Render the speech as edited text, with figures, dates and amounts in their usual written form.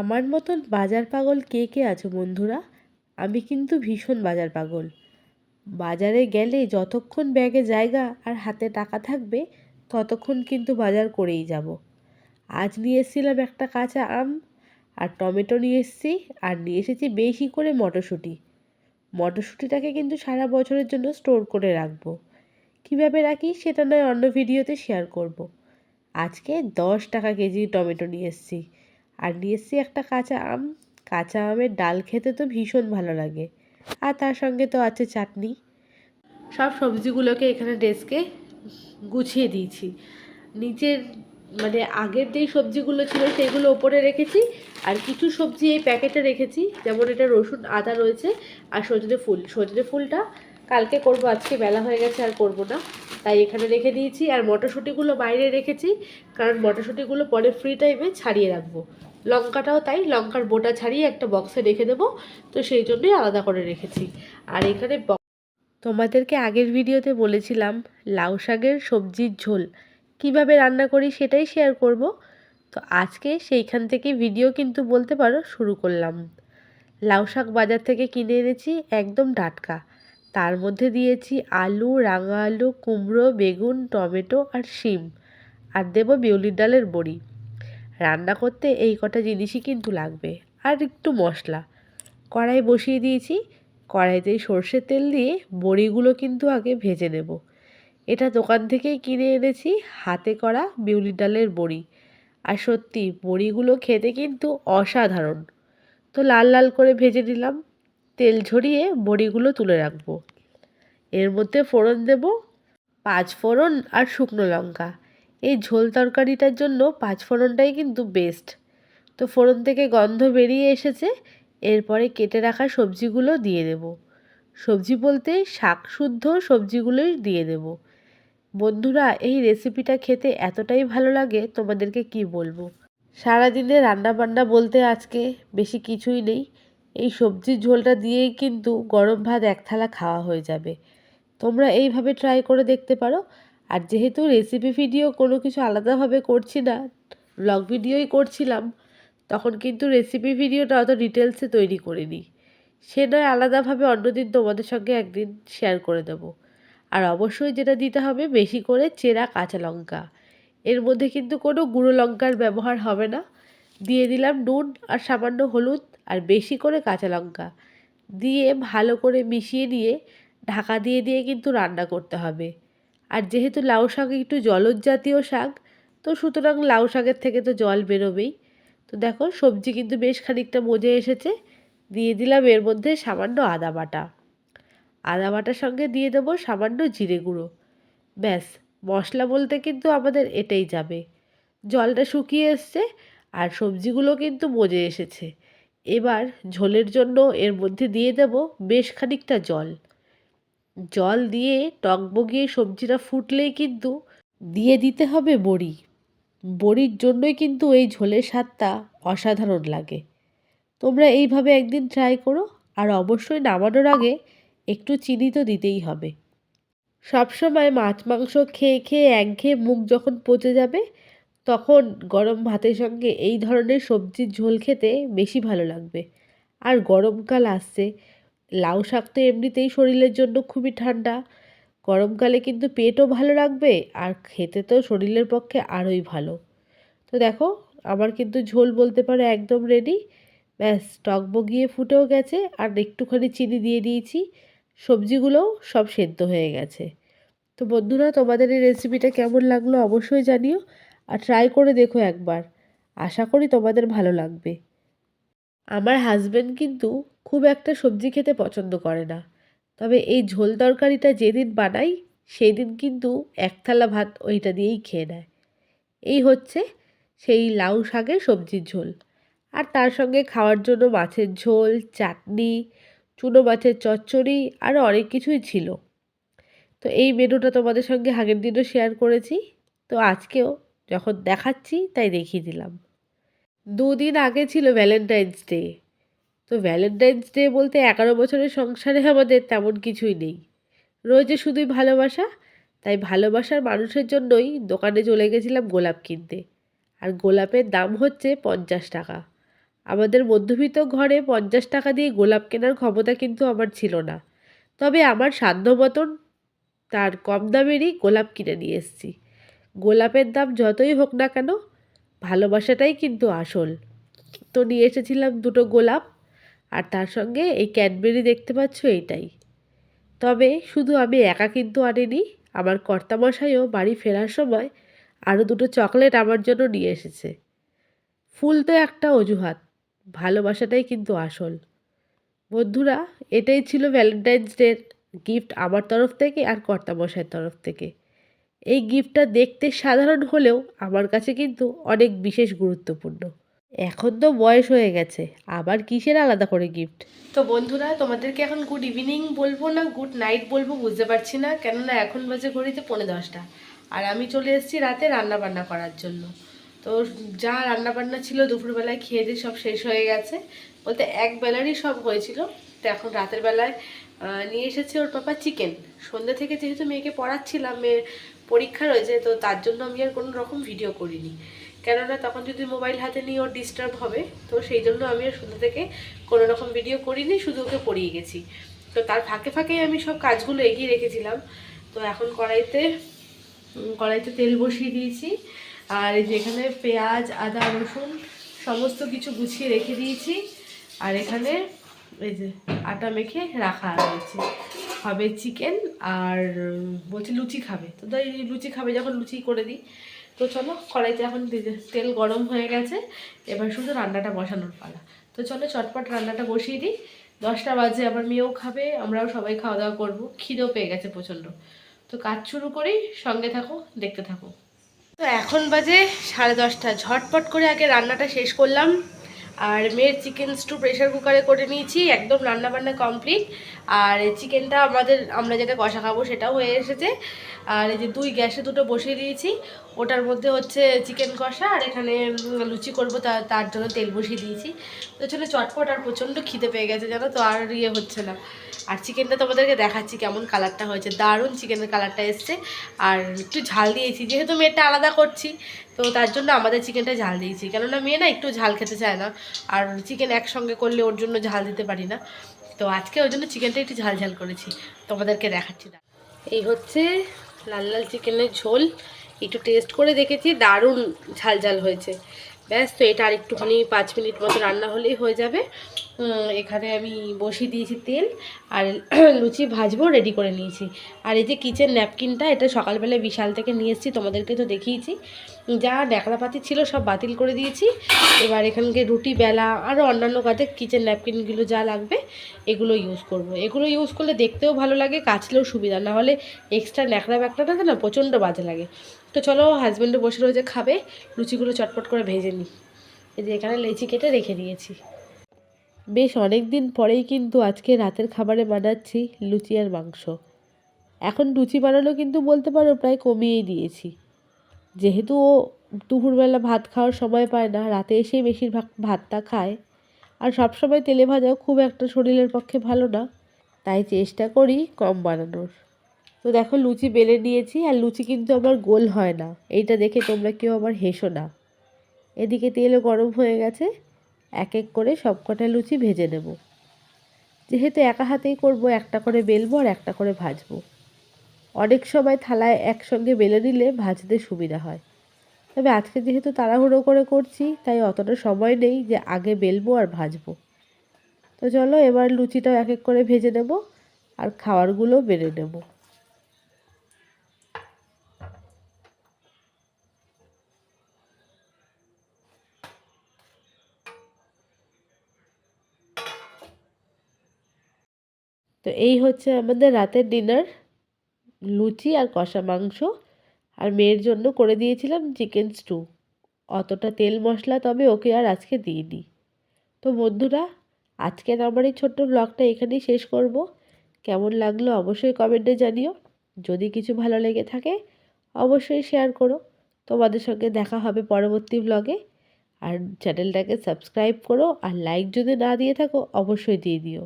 আমার মতন বাজার পাগল কে কে আছো বন্ধুরা? আমি কিন্তু ভীষণ বাজার পাগল। বাজারে গেলে যতক্ষণ ব্যাগে জায়গা আর হাতে টাকা থাকবে ততক্ষণ কিন্তু বাজার করেই যাব। আজ নিয়ে এসেছিলাম একটা কাঁচা আম আর টমেটো নিয়ে এসেছি, আর নিয়ে এসেছি বেশি করে মটরশুঁটি। মটরশুঁটিটাকে কিন্তু সারা বছরের জন্য স্টোর করে রাখবো। কীভাবে রাখি সেটা নয় অন্য ভিডিওতে শেয়ার করব। আজকে 10 টাকা কেজি টমেটো নিয়ে এসেছি, আর নিয়ে এসেছি একটা কাঁচা আম। কাঁচা আমের ডাল খেতে তো ভীষণ ভালো লাগে, আর তার সঙ্গে তো আছে চাটনি। সব সবজিগুলোকে এখানে ডেস্কে গুছিয়ে দিয়েছি। নিচের আগের যেই সবজিগুলো ছিল সেগুলো ওপরে রেখেছি, আর কিছু সবজি এই প্যাকেটে রেখেছি, যেমন এটা রসুন আদা রয়েছে, আর সজনে ফুলটা কালকে করব, আজকে বেলা হয়ে গেছে আর করব না, তাই এখানে রেখে দিয়েছি। আর মটরশুঁটিগুলো বাইরে রেখেছি, কারণ মটরশুঁটিগুলো পরে ফ্রি টাইমে ছাড়িয়ে রাখবো। লঙ্কাটাও তাই, লঙ্কার বোটা ছাড়িয়ে একটা বক্সে রেখে দেবো, তো সেই জন্যই আলাদা করে রেখেছি। আর এখানে তোমাদেরকে আগের ভিডিওতে বলেছিলাম লাউ শাকের সবজির ঝোল কিভাবে রান্না করি সেটাই শেয়ার করব। তো আজকে সেইখান থেকে ভিডিও কিন্তু বলতে পারো শুরু করলাম। লাউ শাক বাজার থেকে কিনে এনেছি, একদম টাটকা। তার মধ্যে দিয়েছি আলু, রাঙা আলু, কুমড়ো, বেগুন, টমেটো আর শিম, আর দেবো বিউলির ডালের বড়ি। রান্না করতে এই কটা জিনিসই কিন্তু লাগবে, আর একটু মশলা। কড়াই বসিয়ে দিয়েছি, কড়াইতেই সর্ষের তেল দিয়ে বড়িগুলো কিন্তু আগে ভেজে নেব। এটা দোকান থেকেই কিনে এনেছি, হাতে করা বিউলির ডালের বড়ি। আর সত্যি বড়িগুলো খেতে কিন্তু অসাধারণ। তো লাল লাল করে ভেজে নিলাম, তেল ঝরিয়ে বড়িগুলো তুলে রাখবো। এর মধ্যে ফোড়ন দেব 5 ফোড়ন আর শুকনো লঙ্কা। এই ঝোল তরকারিটার জন্য 5 ফোড়নটাই কিন্তু বেস্ট। তো ফোড়ন থেকে গন্ধ বেরিয়ে এসেছে, এরপরে কেটে রাখা সবজিগুলো দিয়ে দেব। সবজি বলতে শাক শুদ্ধ সবজিগুলোই দিয়ে দেব। বন্ধুরা, এই রেসিপিটা খেতে এতটাই ভালো লাগে তোমাদেরকে কি বলবো। সারাদিনে রান্নাবান্না বলতে আজকে বেশি কিছুই নেই, এই সবজির ঝোলটা দিয়েই কিন্তু গরম ভাত এক থালা খাওয়া হয়ে যাবে। তোমরা এইভাবে ট্রাই করে দেখতে পারো। আর যেহেতু রেসিপি ভিডিও কোনো কিছু আলাদাভাবে করছি না, ব্লগ ভিডিওই করছিলাম, তখন কিন্তু রেসিপি ভিডিওটা অত ডিটেলসে তৈরি করিনি। সে নয় আলাদাভাবে অন্যদিন তোমাদের সঙ্গে একদিন শেয়ার করে দেবো। আর অবশ্যই যেটা দিতে হবে, বেশি করে চেরা কাঁচা লঙ্কা। এর মধ্যে কিন্তু কোনো গুঁড়ো লঙ্কার ব্যবহার হবে না। দিয়ে দিলাম নুন আর সামান্য হলুদ, আর বেশি করে কাঁচা লঙ্কা দিয়ে ভালো করে মিশিয়ে নিয়ে ঢাকা দিয়ে দিয়ে কিন্তু রান্না করতে হবে। আর যেহেতু লাউ শাক একটু জলজ জাতীয় শাক, তো সুতরাং লাউ শাকের থেকে তো জল বেরোবেই। তো দেখো সবজি কিন্তু বেশ খানিকটা মজে এসেছে। দিয়ে দিলাম এর মধ্যে সামান্য আদা বাটা। আদা বাটার সঙ্গে দিয়ে দেবো সামান্য জিরে গুঁড়ো। ব্যাস, মশলা বলতে কিন্তু আমাদের এটাই যাবে। জলটা শুকিয়ে এসছে, আর সবজিগুলো কিন্তু মজে এসেছে। এবার ঝোলের জন্য এর মধ্যে দিয়ে দেব বেশ খানিকটা জল। জল দিয়ে টকবগিয়ে সবজিটা ফুটলেই কিন্তু দিয়ে দিতে হবে বড়ি। বড়ির জন্যই কিন্তু এই ঝোলের স্বাদটা অসাধারণ লাগে। তোমরা এইভাবে একদিন ট্রাই করো, আর অবশ্যই নামানোর আগে একটু চিনি তো দিতেই হবে। সবসময় মাছ মাংস খেয়ে খেয়ে একঘেয়ে মুখ যখন পচে যাবে, তখন গরম ভাতের সঙ্গে এই ধরনের সবজির ঝোল খেতে বেশি ভালো লাগবে। আর গরমকাল আসছে, লাউ শাক তো এমনিতেই শরীরের জন্য খুবই ঠান্ডা। গরমকালে কিন্তু পেটও ভালো রাখবে, আর খেতে তো শরীরের পক্ষে আরোই ভালো। তো দেখো, আমার কিন্তু ঝোল বলতে পারো একদম রেডি। ব্যাস, টক বগিয়ে ফুটেও গেছে, আর একটুখানি চিনি দিয়ে দিয়েছি। সবজিগুলোও সব সেদ্ধ হয়ে গেছে। তো বন্ধুরা, তোমাদের এই রেসিপিটা কেমন লাগলো অবশ্যই জানিও, আর ট্রাই করে দেখো একবার। আশা করি তোমাদের ভালো লাগবে। আমার হাজবেন্ড কিন্তু খুব একটা সবজি খেতে পছন্দ করে না, তবে এই ঝোল তরকারিটা যেদিন বানাই সেই দিন কিন্তু এক থালা ভাত ওইটা দিয়েই খেয়ে নেয়। এই হচ্ছে সেই লাউ শাকের সবজির ঝোল। আর তার সঙ্গে খাওয়ার জন্য মাছের ঝোল, চাটনি, চুনো মাছের চচ্চড়ি, আরও অনেক কিছুই ছিল। তো এই মেনুটা তোমাদের সঙ্গে আগের দিনও শেয়ার করেছি, তো আজকেও যখন দেখাচ্ছি তাই দেখিয়ে দিলাম। 2 দিন আগে ছিল ভ্যালেন্টাইন্স ডে। তো ভ্যালেন্টাইন্স ডে বলতে 11 বছরের সংসারে আমাদের তেমন কিছুই নেই, রয়েছে শুধুই ভালোবাসা। তাই ভালোবাসার মানুষের জন্যই দোকানে চলে গেছিলাম গোলাপ কিনতে। আর গোলাপের দাম হচ্ছে 50 টাকা। আমাদের মধ্যবিত্ত ঘরে 50 টাকা দিয়ে গোলাপ কেনার ক্ষমতা কিন্তু আমার ছিল না, তবে আমার সাধ্য মতন তার কম দামেরই গোলাপ কিনে নিয়ে এসেছি। গোলাপের দাম যতই হোক না কেন, ভালোবাসাটাই কিন্তু আসল। তো নিয়ে এসেছিলাম 2টো গোলাপ, আর তার সঙ্গে এই ক্যাডবেরি দেখতে পাচ্ছ, এইটাই। তবে শুধু আমি একা কিন্তু আনিনি, আমার কর্তামশাইও বাড়ি ফেরার সময় আরও 2টো চকলেট আমার জন্য নিয়ে এসেছে। ফুল তো একটা অজুহাত, ভালোবাসাটাই কিন্তু আসল। বন্ধুরা, এটাই ছিল ভ্যালেন্টাইন্স ডের গিফট আমার তরফ থেকে আর কর্তামশাইয়ের তরফ থেকে। এই গিফটটা দেখতে সাধারণ হলেও আমার কাছে কিন্তু অনেক বিশেষ গুরুত্বপূর্ণ। এখন তো বয়স হয়ে গেছে, আবার কিসের আলাদা করে গিফট। তো বন্ধুরা, তোমাদেরকে এখন গুড ইভিনিং বলবো না গুড নাইট বলবো বুঝতে পারছি না, কেননা এখন বাজে ঘড়িতে 10:45, আর আমি চলে এসেছি রাতে রান্না বান্না করার জন্য। তো যা রান্নাবান্না ছিল দুপুরবেলায় খেয়ে দিয়ে সব শেষ হয়ে গেছে, বলতে এক বেলারই সব হয়েছিল। তো এখন রাতের বেলায় নিয়ে এসেছে ওর পাপা চিকেন। সন্ধ্যে থেকে যেহেতু মেয়েকে পড়াচ্ছিলাম, মেয়ের পরীক্ষা রয়েছে, তো তার জন্য আমি আর কোনো রকম ভিডিও করিনি, কেননা তখন যদি মোবাইল হাতে নিয়ে ওর ডিস্টার্ব হবে। তো সেই জন্য আমি আর সন্ধ্যা থেকে কোনো রকম ভিডিও করিনি, শুধু ওকে পড়িয়ে গেছি। তো তার ফাঁকে ফাঁকেই আমি সব কাজগুলো এগিয়ে রেখেছিলাম। তো এখন কড়াইতে তেল বসিয়ে দিয়েছি, আর এই যে এখানে পেঁয়াজ আদা রসুন সমস্ত কিছু গুছিয়ে রেখে দিয়েছি। আর এখানে এই যে আটা মেখে রাখা রয়েছে, হবে চিকেন। আর বলছি লুচি খাবে, তো তাই লুচি খাবে যখন লুচি করে দিই। তো চলো, কড়াইতে এখন তেল গরম হয়ে গেছে, এবার শুধু রান্নাটা বসানোর পালা। তো চলো চটপট রান্নাটা বসিয়ে দিই। 10টা বাজে, আবার মেয়েও খাবে, আমরাও সবাই খাওয়া দাওয়া করবো, খিদেও পেয়ে গেছে প্রচণ্ড। তো কাজ শুরু করি, সঙ্গে থাকো, দেখতে থাকো। তো এখন বাজে 10:30, ঝটপট করে আগে রান্নাটা শেষ করলাম। আর মেয়ের চিকেন স্টু প্রেশার কুকারে করে নিয়েছি, একদম রান্নাবান্না কমপ্লিট। আর চিকেনটা আমরা যেটা কষা খাবো সেটাও হয়ে এসেছে। আর এই যে গ্যাসে 2টো বসিয়ে দিয়েছি, ওটার মধ্যে হচ্ছে চিকেন কষা, আর এখানে লুচি করবো, তার জন্য তেল বসিয়ে দিয়েছি। তো চলো চটপট, আর প্রচণ্ড খিদে পেয়ে গেছে জানো তো, আর হচ্ছে না। আর চিকেনটা তোমাদেরকে দেখাচ্ছি কেমন কালারটা হয়েছে, দারুণ চিকেনের কালারটা এসছে। আর একটু ঝাল দিয়েছি, যেহেতু মেয়েটা আলাদা করছি, তো তার জন্য আমাদের চিকেনটা ঝাল দিয়েছি, কেননা মেয়ে না একটু ঝাল খেতে চায় না, আর চিকেন একসঙ্গে করলে ওর জন্য ঝাল দিতে পারি না। তো আজকে ওর জন্য চিকেনটা একটু ঝাল ঝাল করেছি, তোমাদেরকে দেখাচ্ছি। এই হচ্ছে লাল লাল চিকেনের ঝোল, একটু টেস্ট করে দেখেছি, দারুণ ঝাল ঝাল হয়েছে। ব্যাস, তো এটা আর একটুখানি 5 মিনিট মতো রান্না হলেই হয়ে যাবে। এখানে আমি বসিয়ে দিয়েছি তেল, আর লুচি ভাজবো রেডি করে নিয়েছি। আর এই যে কিচেন ন্যাপকিনটা, এটা সকালবেলায় বিশাল থেকে নিয়ে এসেছি, তোমাদেরকে তো দেখিয়েছি। যা ন্যাকড়াপাতি ছিল সব বাতিল করে দিয়েছি। এবার এখানকে রুটি বেলা আরও অন্যান্য কাজে কিচেন ন্যাপকিনগুলো যা লাগবে এগুলো ইউজ করব। এগুলো ইউজ করলে দেখতেও ভালো লাগে, কাচলেও সুবিধা, না হলে এক্সট্রা ন্যাকড়া ব্যাকড়াটাতে না প্রচণ্ড বাজে লাগে। তো চলো, হাজব্যান্ডও বসে রয়েছে, খাবে, লুচিগুলো চটপট করে ভেজে নিই। এই যে এখানে লেচি কেটে রেখে দিয়েছি। বেশ অনেক দিন পরেই কিন্তু আজকে রাতের খাবারে বানাচ্ছি লুচি আর মাংস। এখন লুচি বানানো কিন্তু বলতে পারো প্রায় কমিয়েই দিয়েছি, যেহেতু ও দুপুরবেলা ভাত খাওয়ার সময় পায় না, রাতে এসেই বেশিরভাগ ভাতটা খায়। আর সবসময় তেলে ভাজাও খুব একটা শরীরের পক্ষে ভালো না, তাই চেষ্টা করি কম বানানোর। তো দেখো, লুচি বেলে নিয়েছি, আর লুচি কিন্তু আমার গোল হয় না, এইটা দেখে তোমরা কেউ আবার হেসো না। এদিকে তেলও গরম হয়ে গেছে, এক এক করে সব কটা লুচি ভেজে নেব। যেহেতু একা হাতেই করব, একটা করে বেলবো আর একটা করে ভাজবো। অনেক সময় থালায় একসঙ্গে বেলে নিলে ভাজতে সুবিধা হয়, তবে আজকে যেহেতু তাড়াহুড়ো করে করছি, তাই অতটা সময় নেই যে আগে বেলবো আর ভাজবো। তো চলো, এবার লুচিটাও এক এক করে ভেজে নেব, আর খাবারগুলো বেড়ে নেব। তো এই হচ্ছে আমাদের রাতের ডিনার, লুচি আর কষা মাংস। আর মেয়ের জন্য করে দিয়েছিলাম চিকেন স্টু, অতটা তেল মশলা তবে ওকে আর আজকে দিইনি। তো বন্ধুরা, আজকের আমার এই ছোট্ট ব্লগটা এখানেই শেষ করব। কেমন লাগলো অবশ্যই কমেন্টে জানিও, যদি কিছু ভালো লেগে থাকে অবশ্যই শেয়ার করো। তোমাদের সঙ্গে দেখা হবে পরবর্তী ব্লগে। আর চ্যানেলটাকে সাবস্ক্রাইব করো, আর লাইক যদি না দিয়ে থাকো অবশ্যই দিয়ে দিও।